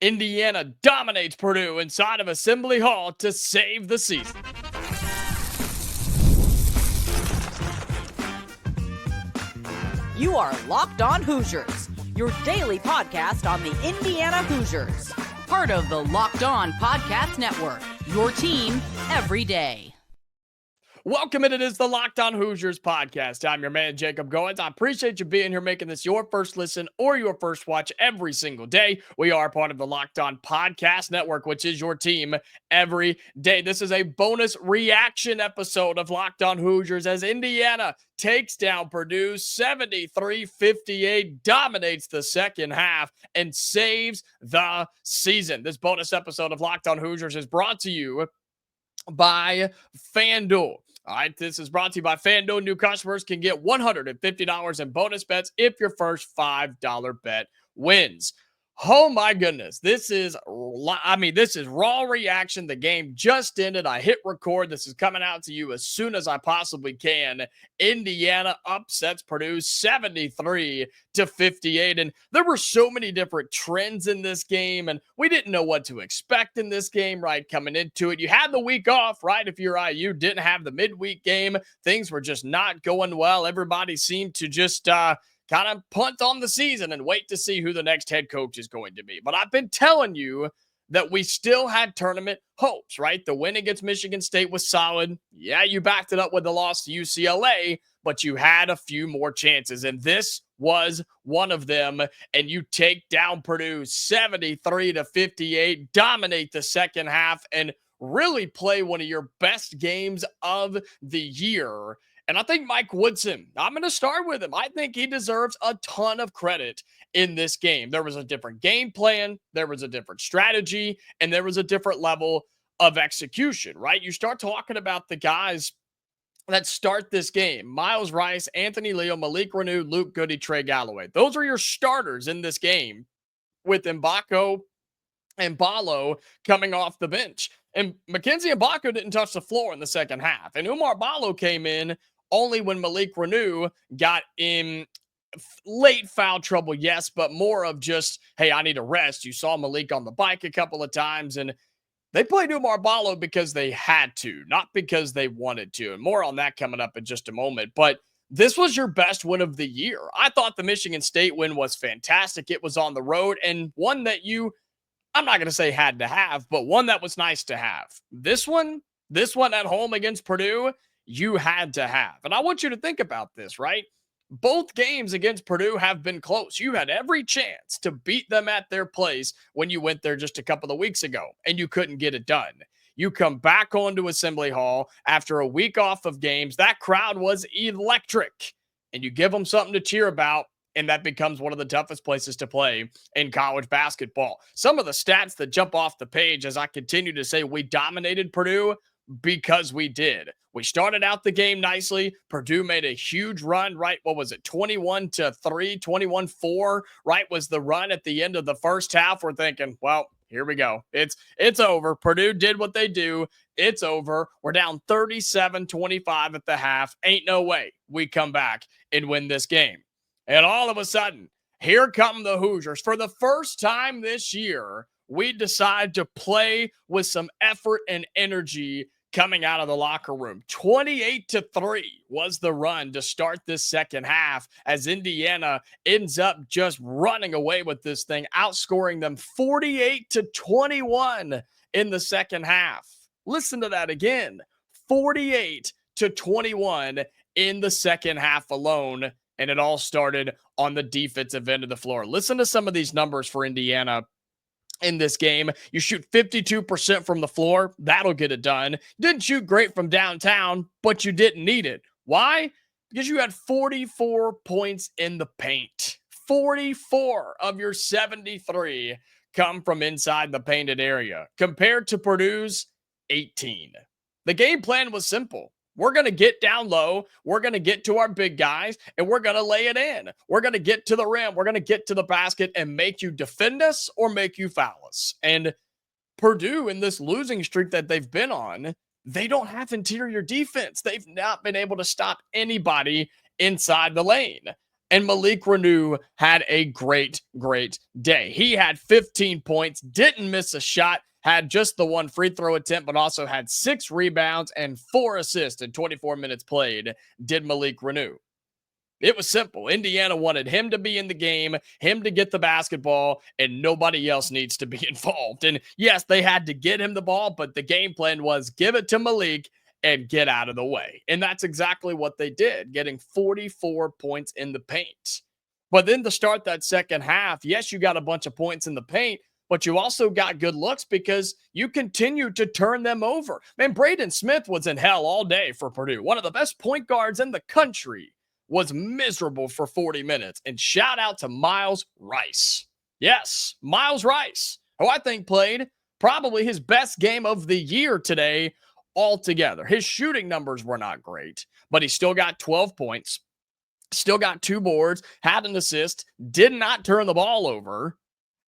Indiana dominates Purdue inside of Assembly Hall to save the season. You are Locked On Hoosiers, your daily podcast on the Indiana Hoosiers. Part of the Locked On Podcast Network, your team every day. Welcome, and it is the Locked On Hoosiers podcast. I'm your man, Jacob Goins. I appreciate you being here, making this your first listen or your first watch every single day. We are part of the Locked On Podcast Network, which is your team every day. This is a bonus reaction episode of Locked On Hoosiers as Indiana takes down Purdue 73-58, dominates the second half, and saves the season. This bonus episode of Locked On Hoosiers is brought to you by FanDuel. All right, this is brought to you by FanDuel. New customers can get $150 in bonus bets if your first $5 bet wins. Oh my goodness, this is raw reaction. The game just ended. I hit record. This is coming out to you as soon as I possibly can. Indiana upsets Purdue 73-58. And there were so many different trends in this game, and we didn't know what to expect in this game, right? Coming into it, you had the week off, right? If you're IU, didn't have the midweek game. Things were just not going well. Everybody seemed to just kind of punt on the season and wait to see who the next head coach is going to be. But I've been telling you that we still had tournament hopes, right? The win against Michigan State was solid. Yeah, you backed it up with the loss to UCLA, but you had a few more chances, and this was one of them. And you take down Purdue 73-58, dominate the second half, and really play one of your best games of the year. And I think Mike Woodson, I'm going to start with him. I think he deserves a ton of credit in this game. There was a different game plan, there was a different strategy, and there was a different level of execution, right? You start talking about the guys that start this game: Myles Rice, Anthony Leal, Malik Reneau, Luke Goody, Trey Galloway. Those are your starters in this game, with Mbako and Ballo coming off the bench. And Mackenzie Mbako didn't touch the floor in the second half. And Oumar Ballo came in only when Malik Reneau got in late foul trouble, yes, but more of just, hey, I need a rest. You saw Malik on the bike a couple of times, and they played Oumar Ballo because they had to, not because they wanted to. And more on that coming up in just a moment. But this was your best win of the year. I thought the Michigan State win was fantastic. It was on the road, and one that I'm not going to say had to have, but one that was nice to have. This one at home against Purdue, you had to have. And I want you to think about this, right? Both games against Purdue have been close. You had every chance to beat them at their place when you went there just a couple of weeks ago, and you couldn't get it done. You come back onto Assembly Hall after a week off of games. That crowd was electric, and you give them something to cheer about, and that becomes one of the toughest places to play in college basketball. Some of the stats that jump off the page as I continue to say we dominated Purdue, because we did. We started out the game nicely. Purdue made a huge run, right? What was it? 21-3, 21-4, right? Was the run at the end of the first half. We're thinking, well, here we go. It's over. Purdue did what they do. It's over. We're down 37-25 at the half. Ain't no way we come back and win this game. And all of a sudden, here come the Hoosiers. For the first time this year, we decide to play with some effort and energy coming out of the locker room. 28-3 was the run to start this second half, as Indiana ends up just running away with this thing, outscoring them 48-21 in the second half. Listen to that again. 48-21 in the second half alone. And it all started on the defensive end of the floor. Listen to some of these numbers for Indiana in this game. You shoot 52% from the floor. That'll get it done. Didn't shoot great from downtown, but you didn't need it. Why? Because you had 44 points in the paint. 44 of your 73 come from inside the painted area, compared to Purdue's 18. The game plan was simple. We're going to get down low. We're going to get to our big guys, and we're going to lay it in. We're going to get to the rim. We're going to get to the basket and make you defend us or make you foul us. And Purdue, in this losing streak that they've been on, they don't have interior defense. They've not been able to stop anybody inside the lane. And Malik Reneau had a great, great day. He had 15 points, didn't miss a shot, had just the one free throw attempt, but also had 6 rebounds and 4 assists in 24 minutes played, did Malik Reneau. It was simple. Indiana wanted him to be in the game, him to get the basketball, and nobody else needs to be involved. And yes, they had to get him the ball, but the game plan was give it to Malik and get out of the way. And that's exactly what they did, getting 44 points in the paint. But then to start that second half, yes, you got a bunch of points in the paint, but you also got good looks because you continued to turn them over. Man, Braden Smith was in hell all day for Purdue. One of the best point guards in the country was miserable for 40 minutes. And shout out to Myles Rice. Yes, Myles Rice, who I think played probably his best game of the year today altogether. His shooting numbers were not great, but he still got 12 points, still got 2 boards, had an assist, did not turn the ball over,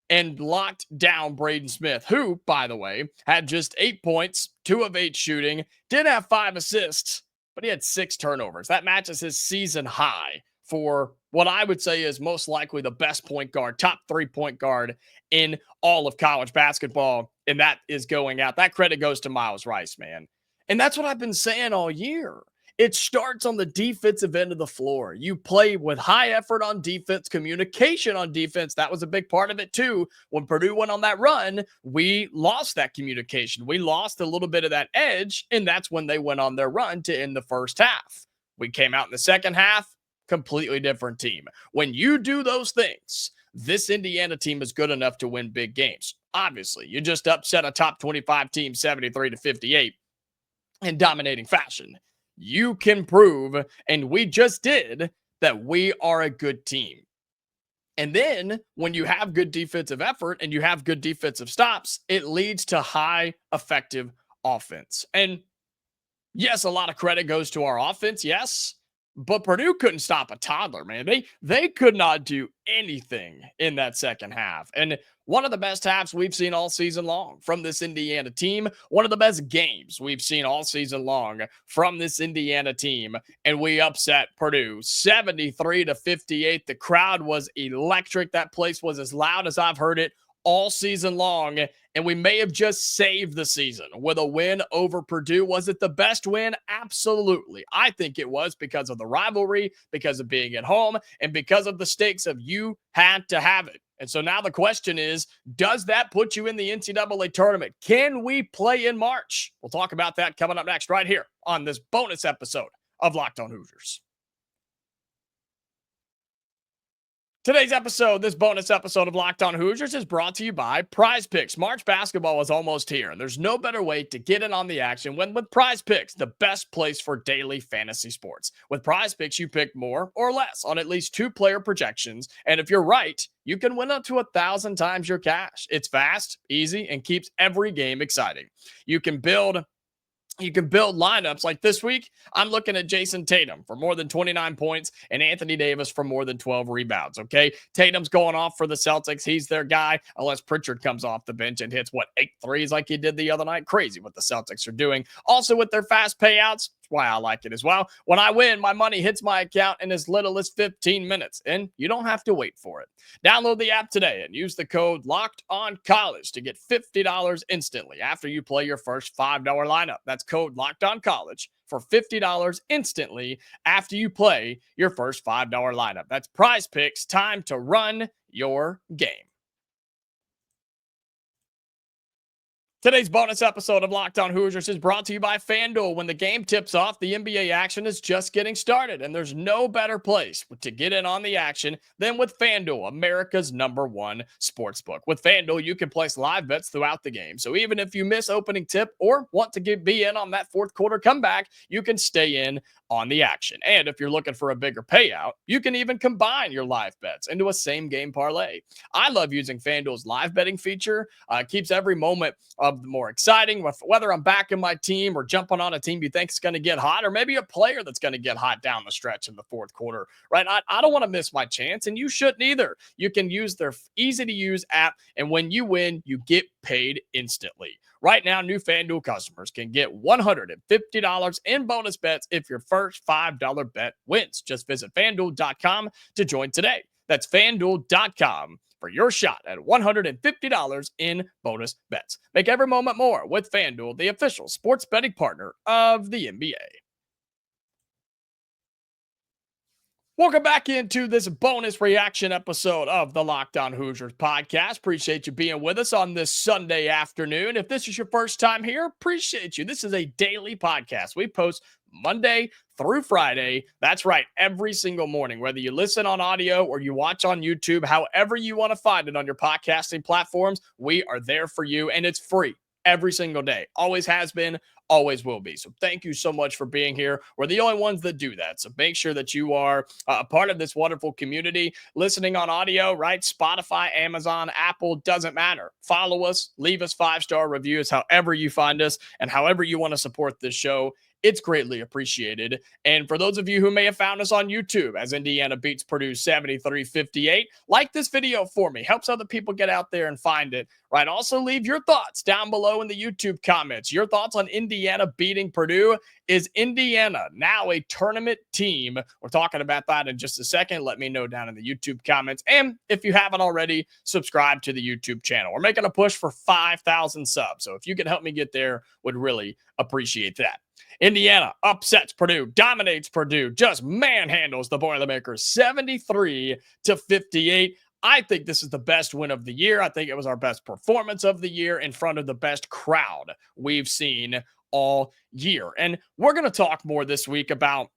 and locked down Braden Smith, who, by the way, had just 8 points, 2 of 8 shooting, did have 5 assists, but he had 6 turnovers. That matches his season high for what I would say is most likely the best point guard, top 3 point guard in all of college basketball. And that is going out. That credit goes to Myles Rice, man. And that's what I've been saying all year. It starts on the defensive end of the floor. You play with high effort on defense, communication on defense. That was a big part of it too. When Purdue went on that run, we lost that communication. We lost a little bit of that edge, and that's when they went on their run to end the first half. We came out in the second half, completely different team. When you do those things, this Indiana team is good enough to win big games. Obviously, you just upset a top 25 team 73-58 in dominating fashion. You can prove, and we just did, that we are a good team. And then when you have good defensive effort and you have good defensive stops, it leads to high effective offense. And yes, a lot of credit goes to our offense, yes, but Purdue couldn't stop a toddler, man. They could not do anything in that second half. And one of the best halves we've seen all season long from this Indiana team. One of the best games we've seen all season long from this Indiana team. And we upset Purdue 73-58. The crowd was electric. That place was as loud as I've heard it all season long, and we may have just saved the season with a win over Purdue. Was it the best win? Absolutely. I think it was because of the rivalry, because of being at home, and because of the stakes of you had to have it. And so now the question is, does that put you in the NCAA tournament? Can we play in March? We'll talk about that coming up next right here on this bonus episode of Locked On Hoosiers. Today's episode, this bonus episode of Locked On Hoosiers, is brought to you by Prize Picks. March basketball is almost here, and there's no better way to get in on the action when with Prize Picks, the best place for daily fantasy sports. With Prize Picks, you pick more or less on at least 2 player projections, and if you're right, you can win up to 1,000 times your cash. It's fast, easy, and keeps every game exciting. You can build lineups like this week. I'm looking at Jason Tatum for more than 29 points and Anthony Davis for more than 12 rebounds. Okay. Tatum's going off for the Celtics. He's their guy, unless Pritchard comes off the bench and hits 8 threes like he did the other night. Crazy what the Celtics are doing. Also with their fast payouts, that's why I like it as well. When I win, my money hits my account in as little as 15 minutes, and you don't have to wait for it. Download the app today and use the code LOCKEDONCollege to get $50 instantly after you play your first $5 lineup. That's code LOCKEDONCollege for $50 instantly after you play your first $5 lineup. That's Prize Picks. Time to run your game. Today's bonus episode of Locked On Hoosiers is brought to you by FanDuel. When the game tips off, the NBA action is just getting started, and there's no better place to get in on the action than with FanDuel, America's #1 sportsbook. With FanDuel, you can place live bets throughout the game, so even if you miss opening tip or want to be in on that fourth quarter comeback, you can stay in on the action. And if you're looking for a bigger payout, you can even combine your live bets into a same game parlay. I love using FanDuel's live betting feature. It keeps every moment of the more exciting, whether I'm backing my team or jumping on a team you think is going to get hot, or maybe a player that's going to get hot down the stretch in the fourth quarter, right? I don't want to miss my chance, and you shouldn't either. You can use their easy to use app, and when you win, you get paid instantly. Right now, new FanDuel customers can get $150 in bonus bets if your first $5 bet wins. Just visit FanDuel.com to join today. That's FanDuel.com for your shot at $150 in bonus bets. Make every moment more with FanDuel, the official sports betting partner of the NBA. Welcome back into this bonus reaction episode of the Locked On Hoosiers podcast. Appreciate you being with us on this Sunday afternoon. If this is your first time here, appreciate you. This is a daily podcast. We post Monday through Friday. That's right, every single morning, whether you listen on audio or you watch on YouTube, however you want to find it on your podcasting platforms, we are there for you, and it's free every single day. Always has been, always will be. So thank you so much for being here. We're the only ones that do that. So make sure that you are a part of this wonderful community, listening on audio, right? Spotify, Amazon, Apple, doesn't matter. Follow us, leave us 5-star reviews, however you find us, and however you want to support this show. It's greatly appreciated. And for those of you who may have found us on YouTube as Indiana beats Purdue 73-58, like this video for me. Helps other people get out there and find it, right? Also, leave your thoughts down below in the YouTube comments. Your thoughts on Indiana beating Purdue. Is Indiana now a tournament team? We're talking about that in just a second. Let me know down in the YouTube comments. And if you haven't already, subscribe to the YouTube channel. We're making a push for 5,000 subs. So if you can help me get there, would really appreciate that. Indiana upsets Purdue, dominates Purdue, just manhandles the Boilermakers 73-58. I think this is the best win of the year. I think it was our best performance of the year in front of the best crowd we've seen all year. And we're going to talk more this week about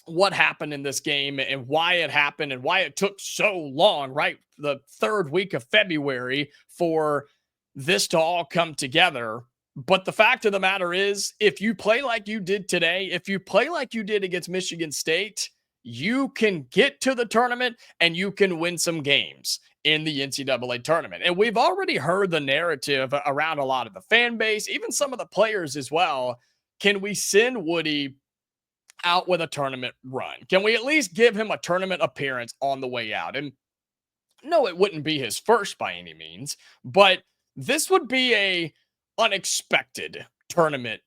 what happened in this game and why it happened and why it took so long, right? The third week of February for this to all come together. But the fact of the matter is, if you play like you did today, if you play like you did against Michigan State, you can get to the tournament and you can win some games in the NCAA tournament. And we've already heard the narrative around a lot of the fan base, even some of the players as well. Can we send Woody out with a tournament run? Can we at least give him a tournament appearance on the way out? And no, it wouldn't be his first by any means, but this would be a unexpected tournament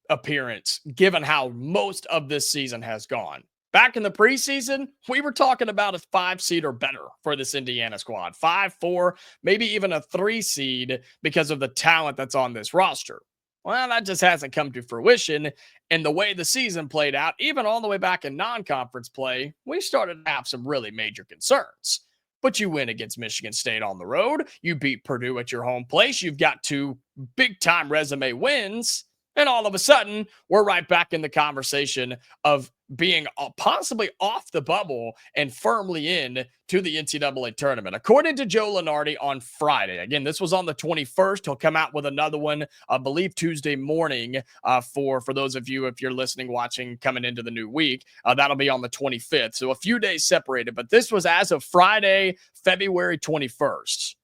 appearance given how most of this season has gone. Back in the preseason, we were talking about a 5 seed or better for this Indiana squad. 5, 4, maybe even a 3 seed because of the talent that's on this roster. Well, that just hasn't come to fruition. And the way the season played out, even all the way back in non-conference play, we started to have some really major concerns. But you win against Michigan State on the road. You beat Purdue at your home place. You've got 2 big-time resume wins. And all of a sudden, we're right back in the conversation of being possibly off the bubble and firmly in to the NCAA tournament. According to Joe Lunardi on Friday, again, this was on the 21st. He'll come out with another one, I believe, Tuesday morning for those of you, if you're listening, watching, coming into the new week. That'll be on the 25th. So a few days separated. But this was as of Friday, February 21st.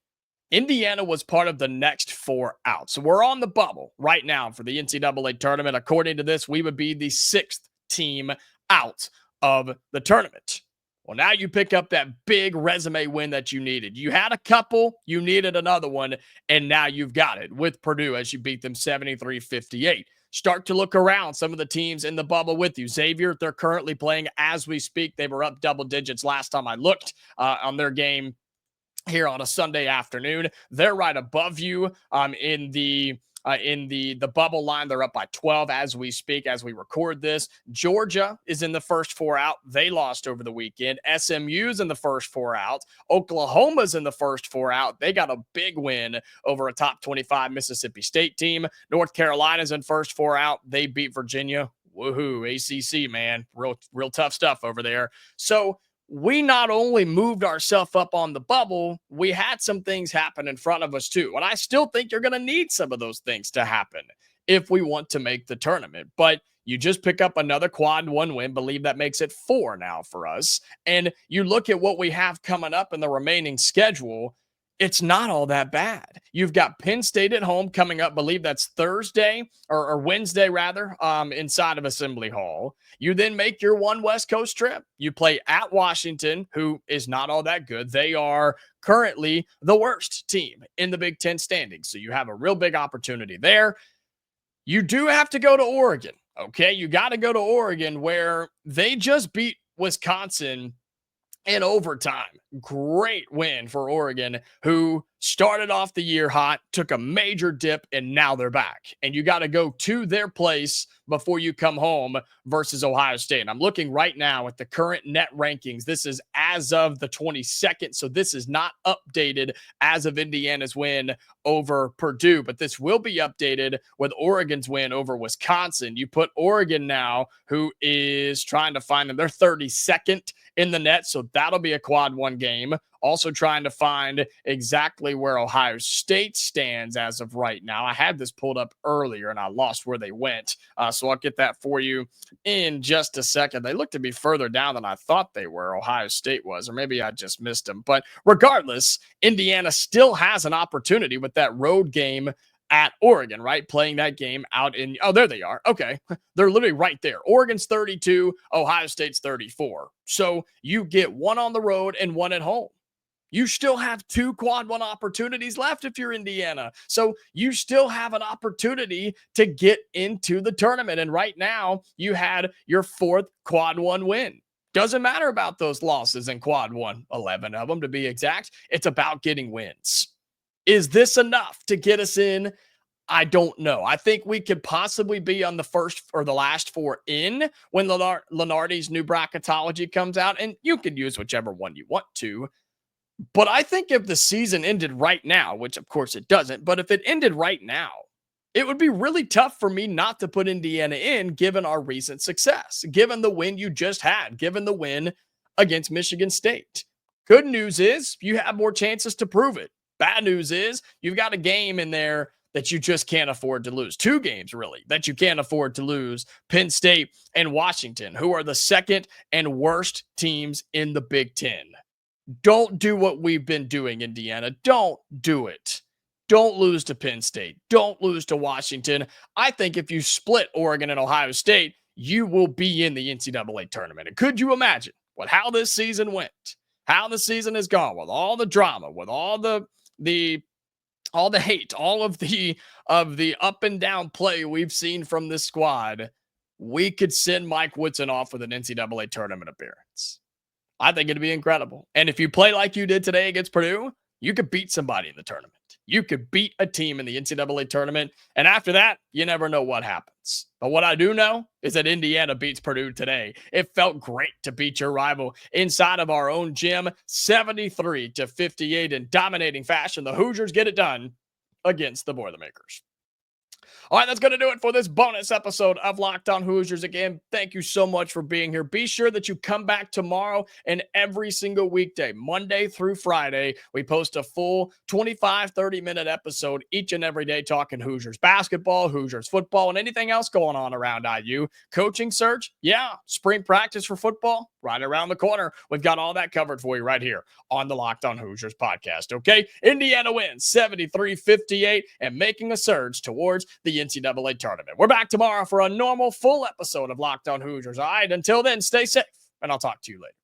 Indiana was part of the next 4 out. So we're on the bubble right now for the NCAA tournament. According to this, we would be the 6th team out of the tournament. Well, now you pick up that big resume win that you needed. You had a couple, you needed another one, and now you've got it with Purdue as you beat them 73-58. Start to look around some of the teams in the bubble with you. Xavier, they're currently playing as we speak. They were up double digits last time I looked on their game here on a Sunday afternoon. They're right above you in the bubble line. They're up by 12 as we speak, as we record this. Georgia is in the first 4 out. They lost over the weekend. SMU's in the first 4 out. Oklahoma's in the first 4 out. They got a big win over a top 25 Mississippi State team. North Carolina's in first 4 out. They beat Virginia. Woohoo, ACC, man. Real tough stuff over there. So we not only moved ourselves up on the bubble, we had some things happen in front of us too. And I still think you're going to need some of those things to happen if we want to make the tournament. But you just pick up another quad 1 win, believe that makes it 4 now for us. And you look at what we have coming up in the remaining schedule. it's not all that bad. You've got Penn State at home coming up, believe that's Thursday or Wednesday rather, inside of Assembly Hall. You then make your one West Coast trip. You play at Washington, who is not all that good. They are currently the worst team in the Big Ten standings. So you have a real big opportunity there. You do have to go to Oregon. Okay. You got to go to Oregon, where they just beat Wisconsin in overtime. Great win for Oregon, who started off the year hot, took a major dip, and now they're back. And you got to go to their place before you come home versus Ohio State. I'm looking right now at the current net rankings. This is as of the 22nd, so this is not updated as of Indiana's win over Purdue, but this will be updated with Oregon's win over Wisconsin. You put Oregon now, who is trying to find them. They're 32nd in the net, so that'll be a quad one game. Also trying to find exactly where Ohio State stands as of right now. I had this pulled up earlier and I lost where they went. So I'll get that for you in just a second. They look to be further down than I thought they were, Ohio State was, or maybe I just missed them. But regardless, Indiana still has an opportunity with that road game at Oregon, right? Playing that game out in, oh, there they are. Okay. They're literally right there. Oregon's 32, Ohio State's 34. So you get one on the road and one at home. You still have two quad one opportunities left if you're Indiana. So you still have an opportunity to get into the tournament. And right now you had your fourth quad one win. Doesn't matter about those losses in quad one, 11 of them to be exact. It's about getting wins. Is this enough to get us in? I don't know. I think we could possibly be on the first or the last four in when Lunardi's new bracketology comes out, and you can use whichever one you want to. But I think if the season ended right now, which of course it doesn't, but if it ended right now, it would be really tough for me not to put Indiana in, given our recent success, given the win you just had, given the win against Michigan State. Good news is you have more chances to prove it. Bad news is you've got a game in there that you just can't afford to lose. Two games, really, that you can't afford to lose. Penn State and Washington, who are the second and worst teams in the Big Ten. Don't do what we've been doing, Indiana. Don't do it. Don't lose to Penn State. Don't lose to Washington. I think if you split Oregon and Ohio State, you will be in the NCAA tournament. And could you imagine how this season went, how the season has gone, with all the drama, with all the hate, all of the up and down play we've seen from this squad? We could send Mike Woodson off with an NCAA tournament appearance. I think it'd be incredible. And if you play like you did today against Purdue, you could beat somebody in the tournament. You could beat a team in the NCAA tournament. And after that, you never know what happens. But what I do know is that Indiana beats Purdue today. It felt great to beat your rival inside of our own gym, 73-58 in dominating fashion. The Hoosiers get it done against the Boilermakers. All right, that's going to do it for this bonus episode of Locked On Hoosiers. Again, thank you so much for being here. Be sure that you come back tomorrow and every single weekday, Monday through Friday. We post a full 25, 30-minute episode each and every day talking Hoosiers basketball, Hoosiers football, and anything else going on around IU. Coaching search, yeah. Spring practice for football, right around the corner. We've got all that covered for you right here on the Locked On Hoosiers podcast, okay? Indiana wins 73-58 and making a surge towards the NCAA tournament. We're back tomorrow for a normal full episode of Locked On Hoosiers. All right, until then, stay safe, and I'll talk to you later.